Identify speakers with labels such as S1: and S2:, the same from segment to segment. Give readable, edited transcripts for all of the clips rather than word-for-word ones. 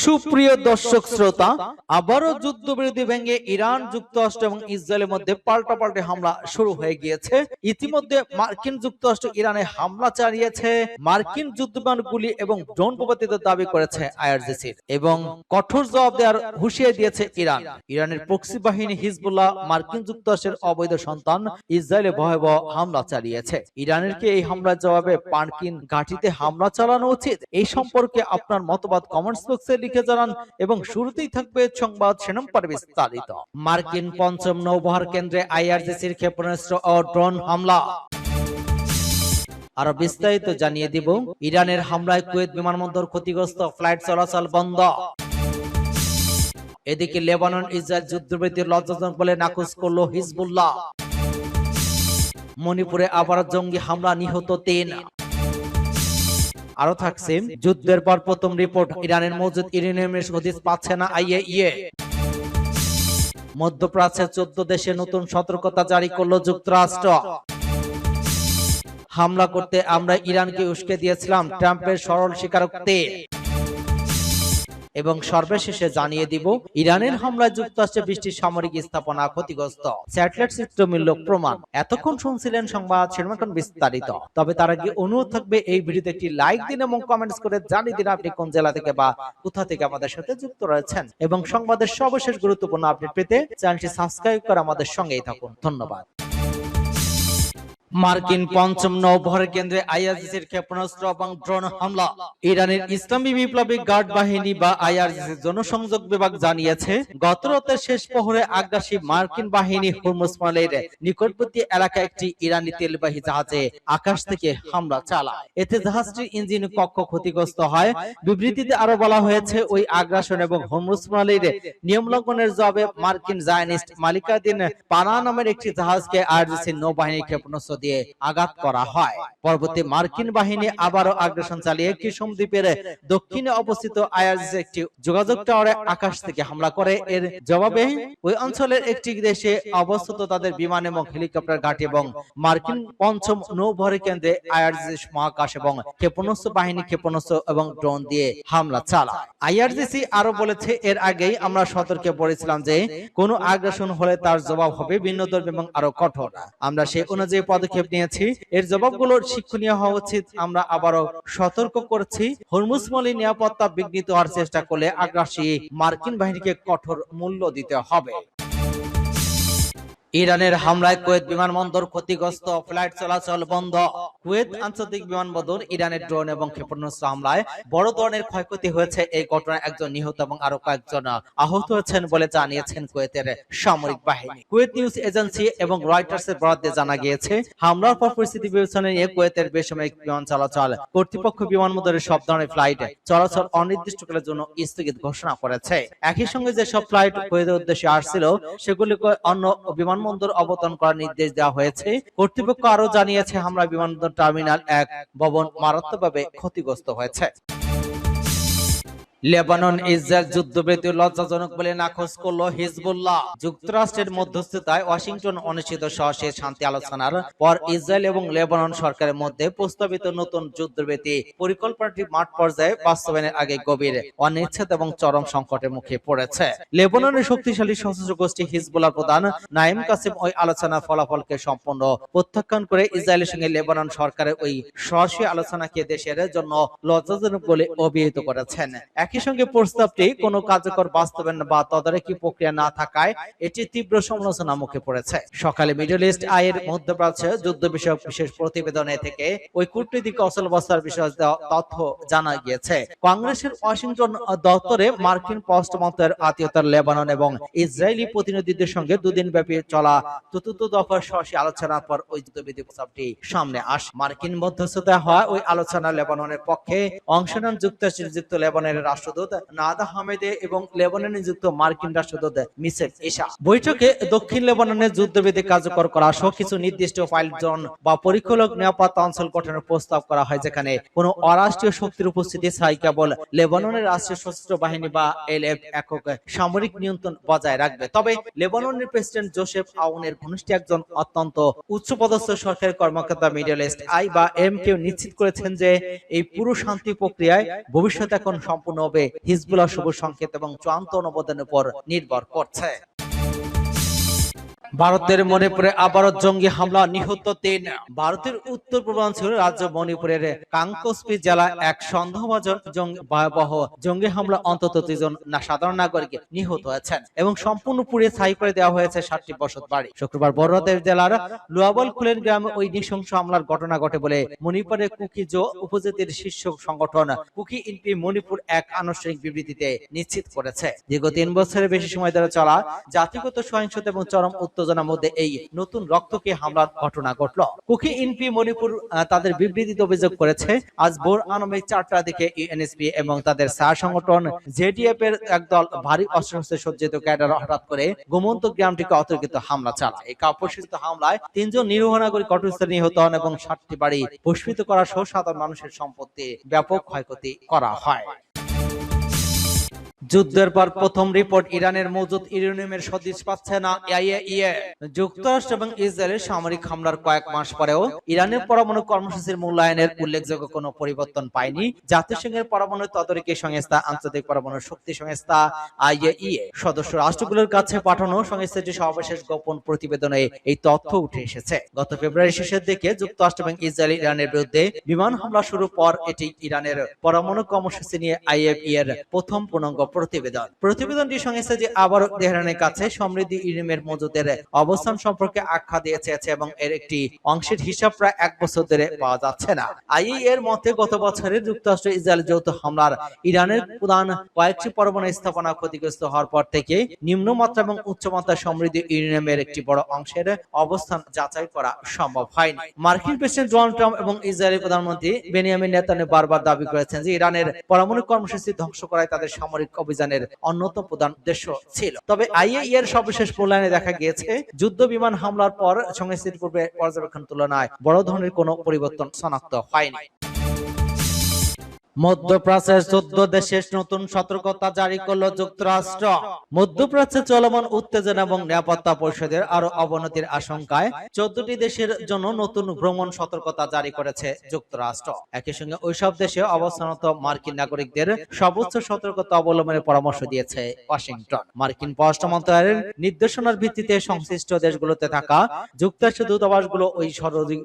S1: সুপ্রিয় দর্শক শ্রোতা, আবারও যুদ্ধবিরতি ভেঙে ইরান, যুক্তরাষ্ট্র এবং ইসরায়েলের মধ্যে পাল্টাপাল্টি হামলা শুরু হয়ে গিয়েছে। ইতিমধ্যে মার্কিন যুক্তরাষ্ট্র ইরানে হামলা চালিয়েছে, মার্কিন যুদ্ধবিমান, গুলি এবং ড্রোন প্রবর্তিত দাবি করেছে আইআরজিসি এবং কঠোর জবাব দেওয়ার হুঁশিয়ারি দিয়েছে ইরান। ইরানের প্রক্সি বাহিনী হিজবুল্লাহ মার্কিন যুক্তরাষ্ট্রের অবৈধ সন্তান ইসরায়েলে ভয়াবহ হামলা চালিয়েছে। ইরানের কি এই হামলার জবাবে মার্কিন ঘাঁটিতে হামলা চালানো উচিত? এই সম্পর্কে আপনার মতবাদ কমেন্টস বক্সে লিখে জানান এবং শুরুতেই থাকবে সংবাদ শিরোনাম বিস্তারিত। মার্কিন পঞ্চম নৌবহর কেন্দ্রে আইআরজিসির ক্ষেপণাস্ত্র ও ড্রোন হামলা। আরো বিস্তারিত জানিয়ে দিব। ইরানের হামলায় কুয়েত বিমানবন্দর ক্ষতিগ্রস্ত, ফ্লাইট চলাচল বন্ধ। এদিকে লেবানন ইসরায়েল যুদ্ধবিরতির লজ্জাজনক বলে নাকচ করল হিজবুল্লাহ। মণিপুরে আবার জঙ্গি হামলা, নিহত ৩। আরো থাকছে যুদ্ধের পর প্রথম রিপোর্ট, ইরানের মজুদ ইউরেনিয়ামের হদিস পাচ্ছে না আইএইএ। মধ্যপ্রাচ্যের 14 দেশে নতুন সতর্কতা জারি করলো যুক্তরাষ্ট্র। হামলা করতে আমরা ইরানকে উস্কে দিয়েছিলাম, ট্রাম্পের সরল স্বীকারোক্তি। এবং সর্বশেষে জানিয়ে দিব, ইরানের হামলায় যুক্তরাষ্ট্রে 20টি সামরিক স্থাপনা ক্ষতিগ্রস্ত, স্যাটেলাইট চিত্র মিলল প্রমাণ। এতক্ষণ শুনছিলেন সংবাদ শিরোনাম বিস্তারিত। তবে তার আগে অনুরোধ থাকবে এই ভিডিওতে একটি লাইক দিন এবং কমেন্টস করে জানিয়ে দিন আপনি কোন জেলা থেকে বা কোথা থেকে আমাদের সাথে যুক্ত রয়েছেন, এবং সংবাদের সর্বশেষ গুরুত্বপূর্ণ আপডেট পেতে চ্যানেলটি সাবস্ক্রাইব করে আমাদের সঙ্গেই থাকুন। ধন্যবাদ। মার্কিন পঞ্চম নৌবহর কেন্দ্রে আইআরজিসির ক্ষেপণাস্ত্র এবং ড্রোন হামলা। ইরানের ইসলামী বিপ্লবী গার্ড বাহিনী বা আইআরজিসির জনসংযোগ বিভাগ জানিয়েছে, গত রাতের শেষ প্রহরে আগ্রাসী মার্কিন বাহিনী হরমুজ প্রণালীর নিকটবর্তী এলাকায় একটি ইরানি তেলবাহী জাহাজে আকাশ থেকে হামলা চালায়। এতে জাহাজটির ইঞ্জিন কক্ষ ক্ষতিগ্রস্ত হয়। বিবৃতিতে আরো বলা হয়েছে, ওই আগ্রাসন এবং হরমুজ প্রণালীর নিয়ম লঙ্ঘনের জবাবে মার্কিন জায়নিস্ট মালিকাধীন পানা নামের একটি জাহাজকে আইআরজিসির নৌবাহিনী ক্ষেপণাস্ত্র দিয়ে আঘাত করা হয়। পরবর্তী মার্কিন বাহিনী আবারও আগ্রাসন চালিয়ে কিসমুম দ্বীপের দক্ষিণে অবস্থিত আইআরজিসির একটি যোগাযোগ টাওয়ারে আকাশ থেকে হামলা করে। এর জবাবে ওই অঞ্চলের একটি দেশে অবস্থিত তাদের বিমান এবং হেলিকপ্টার ঘাঁটি এবং মার্কিন পঞ্চম নৌবহর কেন্দ্রে আইআরজিসি মহাকাশ এবং ক্ষেপণাস্ত্র বাহিনী ক্ষেপণাস্ত্র এবং ড্রোন দিয়ে হামলা চালায়। আইআরজিসি আরো বলেছে, এর আগেই আমরা সতর্কে পড়েছিলাম যে কোনো আগ্রাসন হলে তার জবাব হবে ভিন্নধর্মী এবং আরো কঠোর। আমরা সেই অনুযায়ী পদক্ষেপ নিয়েছি। এর জবাবগুলো শিক্ষণীয় হওয়া উচিত। আমরা আবারও সতর্ক করছি, হরমুজ প্রণালীর নিরাপত্তা বিঘ্নিত হওয়ার চেষ্টা করলে আগ্রাসী মার্কিন বাহিনীকে কঠোর মূল্য দিতে হবে। ইরানের হামলায় কুয়েত বিমানবন্দর ক্ষতিগ্রস্ত, ফ্লাইট চলাচল বন্ধ। কুয়েত আন্তর্জাতিক বিমানবন্দর ইরানের ড্রোন এবং ক্ষেপণাস্ত্র হামলায় বড় ধরনের ক্ষয়ক্ষতি হয়েছে। এই ঘটনায় একজন নিহত এবং আরো কয়েকজন আহত হয়েছেন বলে জানিয়েছেন কুয়েতের সামরিক বাহিনী। কুয়েত নিউজ এজেন্সি এবং রয়টার্সের বরাদ্দে জানা গিয়েছে, হামলার পর পরিস্থিতি বিবেচনায় নিয়ে কুয়েতের বেসামরিক বিমান চলাচল কর্তৃপক্ষ বিমানবন্দরের সব ধরনের ফ্লাইট চলাচল অনির্দিষ্টকালের জন্য স্থগিত ঘোষণা করেছে। একই সঙ্গে যেসব ফ্লাইট কুয়েতের উদ্দেশ্যে আসছিল সেগুলিকে অন্য বিমান বন্দর অবতরণ করার নির্দেশ দেওয়া হয়েছে। কর্তৃপক্ষ আরো জানিয়েছে, হামলা বিমানবন্দর টার্মিনাল 1 ভবন মারাত্মকভাবে ক্ষতিগ্রস্ত হয়েছে। লেবানন ইসরায়েল যুদ্ধবিরতি লজ্জাজনক বলে নাকচ করল হিজবুল্লাহ। যুক্তরাষ্ট্রের মধ্যস্থতায় ওয়াশিংটন অনুষ্ঠিত সরাসরি শান্তি আলোচনার পর ইসরায়েল এবং লেবানন সরকারের মধ্যে প্রস্তাবিত নতুন যুদ্ধবিরতি পরিকল্পনাটি মাঠ পর্যায়ে বাস্তবায়নের আগে গভীর অনিশ্চিত এবং চরম সংকটের মুখে পড়েছে। লেবাননের শক্তিশালী সশস্ত্র গোষ্ঠী হিজবুল্লাহ প্রধান নাইম কাসিম ওই আলোচনার ফলাফলকে সম্পূর্ণ প্রত্যাখ্যান করে ইসরায়েলের সঙ্গে লেবানন সরকারের ওই সরাসরি আলোচনাকে দেশের জন্য লজ্জাজনক বলে অভিহিত করেছেন। একই সঙ্গে প্রস্তাবটি কোনো কার্যকর বাস্তবায়ন বা তদারকি প্রক্রিয়া না থাকায় এটি তীব্র সমালোচনার মুখে পড়েছে। সকালে মিডল ইস্ট আইয়ের মধ্যপ্রাচ্যে যুদ্ধ বিষয়ক বিশেষ প্রতিবেদনে থেকে ওই কূটনৈতিক অচলাবস্থার বিষয়ে তথ্য জানা গিয়েছে। কংগ্রেসের ওয়াশিংটন দপ্তরে মার্কিন পররাষ্ট্র মন্ত্রণালয়ের আত্মীয়তার লেবানন এবং ইসরায়েলি প্রতিনিধিদের সঙ্গে দুদিন ব্যাপী চলা চতুর্থ দফার সরাসরি আলোচনার পর ওই যুদ্ধবিরতি প্রস্তাবটি সামনে আসে। মার্কিন মধ্যস্থতা হয় ওই আলোচনা লেবাননের পক্ষে অংশ নেন যুক্তরাষ্ট্রে নিযুক্ত লেবাননের রাষ্ট্রদূত নাদা হামেদে এবং লেবাননে নিযুক্ত মার্কিন রাষ্ট্রদূত মিশেল ইসা। বৈঠকে দক্ষিণ লেবাননের যুদ্ধবিরতি কার্যকর করা সহ কিছু নির্দিষ্ট ফাইল জোন বা পরিকল্পক নিরাপত্তা অঞ্চল গঠনের প্রস্তাব করা হয়, যেখানে কোনো অরাষ্ট্রীয় শক্তির উপস্থিতি ছাড়াই কেবল লেবাননের রাষ্ট্রীয় সশস্ত্র বাহিনী বা এলএফ একক সামরিক নিয়ন্ত্রণ বজায় রাখবে। তবে লেবাননের প্রেসিডেন্ট জোসেফ আউনের ঘনিষ্ঠ একজন অত্যন্ত উচ্চপদস্থ সরকারি কর্মকর্তা মিডল ইস্ট আই বা এম কেউ নিশ্চিত করেছেন যে এই পুরো শান্তি প্রক্রিয়ায় ভবিষ্যৎ এখন সম্পূর্ণ তবে হিজবুল্লাহ সবুজ সংকেত এবং চূড়ান্ত অনুমোদনের উপর নির্ভর করছে। ভারতের মণিপুরে আবারও জঙ্গি হামলা, নিহত ৩। ভারতের উত্তর পূর্বাঞ্চল রাজ্য মণিপুরের কাংকোসপি জেলায় এক সন্দেহভাজন ভয়াবহ জঙ্গি হামলা অন্তত ৩ জন সাধারণ নাগরিক নিহত হয়েছেন এবং সম্পূর্ণ পুড়িয়ে ছাই করে দেওয়া হয়েছে ৭টি বসতবাড়ি। শুক্রবার বড়দের জেলার লুয়াবল খুলেন গ্রামে ওই নৃশংস হামলার ঘটনা ঘটে বলে মণিপুরের কুকিজো উপজাতির শীর্ষ সংগঠন কুকি ইনপি মণিপুর এক আনুষ্ঠানিক বিবৃতিতে নিশ্চিত করেছে। দীর্ঘ ৩ বছরের বেশি সময় ধরে চলা জাতিগত সহিংসতা এবং চরম উত্তেজনার মধ্যে এই নতুন রক্তকে হামলার ঘটনা ঘটল। কুকি ইনপি মণিপুর তাদের বিবৃতিতে অভিযোগ করেছে, আজ ভোর আনুমানিক ৪টার দিকে ইউএনএসপি এবং তাদের সহ সংগঠন জেডিএফ এর একদল ভারী অস্ত্রশস্ত্রে সজ্জিত ক্যাডার হঠাৎ করে গোমন্ত গ্রামটিকে অতর্কিত হামলা চালায়। এই কাপুরুষোচিত হামলায় ৩ জন নিরীহ নাগরিক ঘটনাস্থলে নিহত হন এবং ৭টি বাড়ি ভস্মীত করা সহ সাধারণ মানুষের সম্পত্তি ব্যাপক ক্ষয়ক্ষতি করা হয়। যুদ্ধের পর প্রথম রিপোর্ট, ইরানের মজুদ ইউরেনিয়ামের সদিশ পাচ্ছে না আইএইএ। যুক্তরাষ্ট্র এবং ইসরায়েলের সামরিক হামলার কয়েক মাস পরেও ইরানের পরমাণু কর্মসূচির মূল্যায়নের উল্লেখযোগ্য কোনো পরিবর্তন পায়নি জাতিসংঘের পরমাণু তদারকি সংস্থা আন্তর্জাতিক পরমাণু শক্তি সংস্থা আইএইএ সদস্য রাষ্ট্রগুলোর কাছে পাঠানো সংস্থাটির সর্বশেষ গোপন প্রতিবেদনে এই তথ্য উঠে এসেছে। গত ফেব্রুয়ারি শেষের দিকে যুক্তরাষ্ট্র এবং ইসরায়েল ইরানের বিরুদ্ধে বিমান হামলা শুরুর পর এটি ইরানের পরমাণু কর্মসূচি নিয়ে আইএইএ এর প্রথম পূর্ণাঙ্গ প্রতিবেদনটি সংস্থাটি আবারও তেহরানের কাছে সমৃদ্ধ ইউরেনিয়ামের মজুদের অবস্থান সম্পর্কে আখ্যা দিয়েছে এবং এর একটি অংশের হিসাব প্রায় ১ বছর ধরে পাওয়া যাচ্ছে না। আইএইএ এর মতে গত বছরে যুক্তরাষ্ট্র ইসরায়েল যৌথ হামলার ইরানের প্রধান কয়েকটি পরমাণু স্থাপনা ক্ষতিগ্রস্ত হওয়ার পর থেকে নিম্নমাত্রা এবং উচ্চমাত্রা সমৃদ্ধ ইউরেনিয়ামের একটি বড় অংশের অবস্থান যাচাই করা সম্ভব হয়নি। মার্কিন প্রেসিডেন্ট ডোনাল্ড ট্রাম্প এবং ইসরায়েলের প্রধানমন্ত্রী বেনিয়ামিন নেতানিয়াহু বারবার দাবি করেছেন যে ইরানের পরমাণু কর্মসূচি ধ্বংস করাই তাদের সামরিক অভিযানের অন্যতম প্রধান উদ্দেশ্য ছিল। তবে আইএইএ এর সর্বশেষ মূল্যায়নে দেখা গিয়েছে যুদ্ধ বিমান হামলার পর সংস্থাটির পূর্বে পর্যবেক্ষণ তুলনায় বড় ধরনের কোনো পরিবর্তন শনাক্ত হয়নি। মধ্যপ্রাচ্যের ১৪ দেশের নতুন সতর্কতা জারি করল যুক্তরাষ্ট্র। মধ্যপ্রাচ্যে চলমান উত্তেজনা এবং নিরাপত্তা পরিষদের আরো অবনতির আশঙ্কায় ১৪টি দেশের জন্য নতুন ভ্রমণ সতর্কতা জারি করেছে যুক্তরাষ্ট্র। একই সঙ্গে ওইসব দেশে অবস্থানরত মার্কিন নাগরিকদের সর্বোচ্চ সতর্কতা অবলম্বনের পরামর্শ দিয়েছে ওয়াশিংটন। মার্কিন পররাষ্ট্র মন্ত্রণালয়ের নির্দেশনার ভিত্তিতে সংশ্লিষ্ট দেশগুলোতে থাকা যুক্তরাষ্ট্রের দূতাবাসগুলো ওই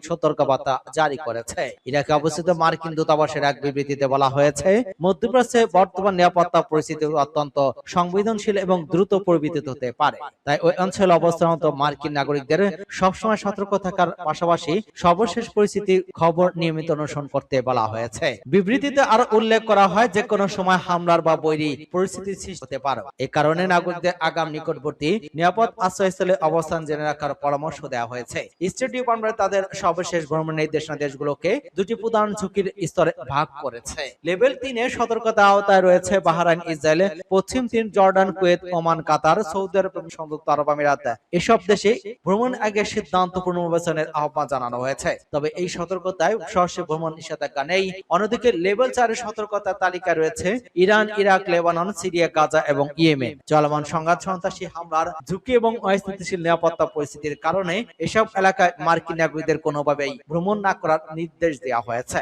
S1: সতর্কবার্তা জারি করেছে। ইরাকে অবস্থিত মার্কিন দূতাবাসের এক বিবৃতিতে বলা হয়েছে, মধ্যপ্রাচ্যে বর্তমান নিরাপত্তা পরিস্থিতি অত্যন্ত সংবেদনশীল এবং দ্রুত পরিবর্তিত হতে পারে। তাই ওই অঞ্চলে অবস্থানরত মার্কিন নাগরিকদের সবসময় সতর্ক থাকার পাশাপাশি সর্বশেষ পরিস্থিতির খবর নিয়মিত অনুসরণ করতে বলা হয়েছে। বিবৃতিতে আরো উল্লেখ করা হয় যে কোনো সময় হামলার বা বৈরী পরিস্থিতি সৃষ্টি হতে পারে। এই কারণে নাগরিকদের আগাম নিকটবর্তী নিরাপদ আশ্রয়স্থলে অবস্থান জেনে রাখার পরামর্শ দেওয়া হয়েছে। স্টেট ডিপার্টমেন্ট তাদের সর্বশেষ ভ্রমণ নির্দেশনা দেশগুলোকে দুটি প্রধান ঝুঁকির স্তরে ভাগ করেছে। লেভেল ৩ এ সতর্কতা আওতায় রয়েছে বাহরাইন, ইসরায়েল, পশ্চিম তির, জর্ডান, কুয়েত, ওমান, কাতার, সৌদি আরব এবং সংযুক্ত আরব আমিরাত। এসব দেশে ভ্রমণ আগে সিদ্ধান্ত পুনর্বিবেচনার আহ্বান জানানো হয়েছে। তবে এই সতর্কতায় সরাসরি ভ্রমণ নিষেধাজ্ঞা নেই। অন্যদিকে লেভেল ৪ এর সতর্কতার তালিকায় রয়েছে Iran, Iraq, Lebanon, Syria, Gaza এবং ইয়েমেন। চলমান সংঘাত, সন্ত্রাসী হামলার ঝুঁকি এবং অস্থিতিশীল নিরাপত্তা পরিস্থিতির কারণে এসব এলাকায় মার্কিন নাগরিকদের কোনোভাবেই ভ্রমণ না করার নির্দেশ দেওয়া হয়েছে।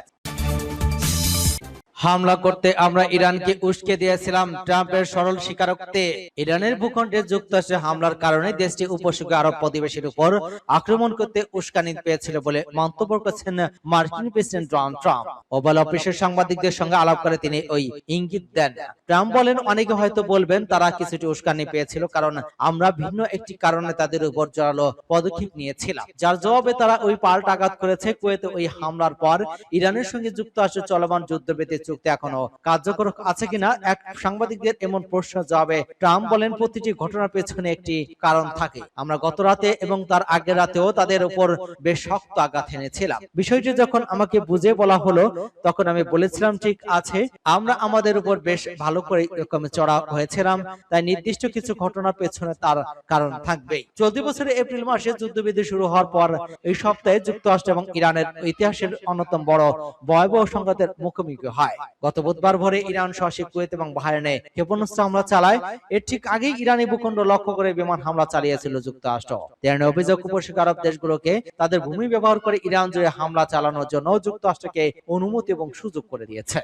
S1: হামলা করতে আমরা ইরানকে উস্কে দিয়েছিলাম, ট্রাম্পের সরল স্বীকারোক্তি। ইরানের ভূখণ্ডে যুক্তরাষ্ট্রের হামলার কারণে দেশটি উপসাগরীয় আরব প্রতিবেশীর উপর আক্রমণ করতে উস্কানি পেয়েছিল বলে মন্তব্য করেছেন মার্কিন প্রেসিডেন্ট ডোনাল্ড ট্রাম্প। ওভাল অফিসের সাংবাদিকদের সঙ্গে আলাপ করে তিনি ওই ইঙ্গিত দেন। ট্রাম্প বলেন, অনেকে হয়তো বলবেন তারা কিছুটি উস্কানি পেয়েছিল কারণ আমরা ভিন্ন একটি কারণে তাদের উপর জোরালো পদক্ষেপ নিয়েছিলাম, যার জবাবে তারা ওই পাল্টা আঘাত করেছে। কুয়েতে ওই হামলার পর ইরানের সঙ্গে যুক্তরাষ্ট্রের চলমান যুদ্ধবিরতি চুক্তি এখনো কার্যকর আছে কিনা এক সাংবাদিকদের এমন প্রশ্নের জবাবে ট্রাম্প বলেন, প্রতিটি ঘটনার পেছনে একটি কারণ থাকে। আমরা গত রাতে এবং তার আগের রাতেও তাদের উপর বেশ শক্ত আঘাত এনেছিলাম। বিষয়টি যখন আমাকে বুঝে বলা হলো তখন আমি বলেছিলাম, ঠিক আছে, আমরা আমাদের উপর বেশ ভালো করে চড়া হয়েছিলাম, তাই নির্দিষ্ট কিছু ঘটনার পেছনে তার কারণ থাকবেই। চলতি বছরের এপ্রিল মাসে যুদ্ধবিরতি শুরু হওয়ার পর এই সপ্তাহে যুক্তরাষ্ট্র এবং ইরানের ইতিহাসের অন্যতম বড় ভয়াবহ সংঘাতের মুখোমুখি হয়। গত বুধবার ভোরে ইরান সরাসরি কুয়েত এবং বাহরাইনে ক্ষেপণাস্ত্র হামলা চালায়। এর ঠিক আগেই ইরানি ভূখণ্ড লক্ষ্য করে বিমান হামলা চালিয়েছিল যুক্তরাষ্ট্র। তেহরানের অভিযোগ, উপসাগরীয় আরব দেশগুলোকে তাদের ভূমি ব্যবহার করে ইরান জুড়ে হামলা চালানোর জন্য যুক্তরাষ্ট্রকে অনুমতি এবং সুযোগ করে দিয়েছে।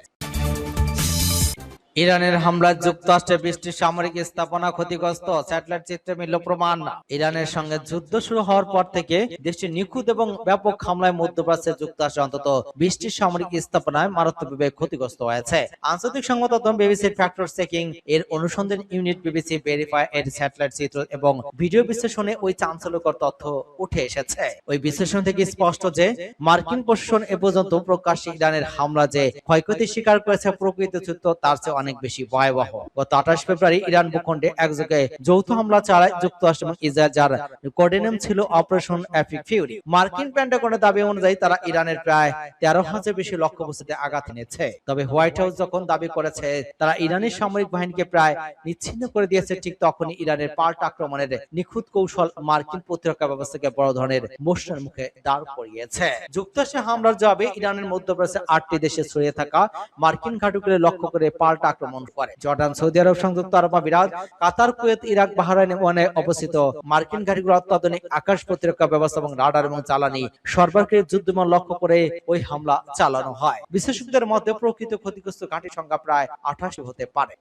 S1: ইরানের হামলায় যুক্তরাষ্ট্রের 20টি সামরিক স্থাপনা ক্ষতিগ্রস্ত, স্যাটেলাইট চিত্রে মিলল প্রমাণ। ইরানের সঙ্গে যুদ্ধ শুরু হওয়ার পর থেকে দেশটির নিখুঁত এবং ব্যাপক হামলায় মধ্যপ্রাচ্যের যুক্তরাষ্ট্রের অন্তত 20টি সামরিক স্থাপনায় মারাত্মকভাবে ক্ষতিগ্রস্ত হয়েছে। আন্তর্জাতিক সংবাদ মাধ্যম বিবিসির ফ্যাক্টর চেকিং এর অনুসন্ধান ইউনিট বিবিসি ভেরিফাই এর স্যাটেলাইট চিত্র এবং ভিডিও বিশ্লেষণে ওই চাঞ্চল্যকর তথ্য উঠে এসেছে। ওই বিশ্লেষণ থেকে স্পষ্ট যে মার্কিন প্রশাসন এ পর্যন্ত প্রকাশ্যে ইরানের হামলা যে ক্ষয়ক্ষতি স্বীকার করেছে, প্রকৃত চিত্র তার চেয়ে অনেক বেশি ভয়াবহ। গত 28 ফেব্রুয়ারি ইরান ভূখণ্ডে একযোগে যৌথ হামলা চালায় যুক্তরাষ্ট্র এবং ইসরায়েল, যার কোডেনেম ছিল অপারেশন এপিক ফিউরি। মার্কিন পেন্টাগনের দাবি অনুযায়ী তারা ইরানের প্রায় 13,000 বেশি লক্ষ্যবস্তুতে আঘাত এনেছে। তবে হোয়াইট হাউস যখন দাবি করেছে তারা ইরানের সামরিক বাহিনীকে প্রায় নিচ্ছিন্ন করে দিয়েছে, ঠিক তখনই ইরানের পাল্টা আক্রমণের নিখুঁত কৌশল মার্কিন প্রতিরক্ষা ব্যবস্থাকে বড় ধরনের প্রশ্নের মুখে দাঁড় করিয়েছে। যুক্তরাষ্ট্রের হামলার জবাবে ইরানের মধ্যপ্রাচ্যে 8টি দেশে ছড়িয়ে থাকা মার্কিন ঘাঁটিগুলো লক্ষ্য করে পাল্টা আক্রমণ করে। জর্ডান, সৌদি আরব, সংযুক্ত আরব আমিরাত, কাতার, কুয়েত, ইরাক, বাহরাইন এবং অবস্থিত মার্কিন ঘাঁটিগুলো অত্যাধুনিক আকাশ প্রতিরক্ষা ব্যবস্থা এবং রাডার এবং জ্বালানি সরবরাহের যুদ্ধবিমান লক্ষ্য করে ওই হামলা চালানো হয়। বিশেষজ্ঞদের মতে প্রকৃত ক্ষতিগ্রস্ত ঘাঁটির সংখ্যা প্রায় 88 হতে পারে।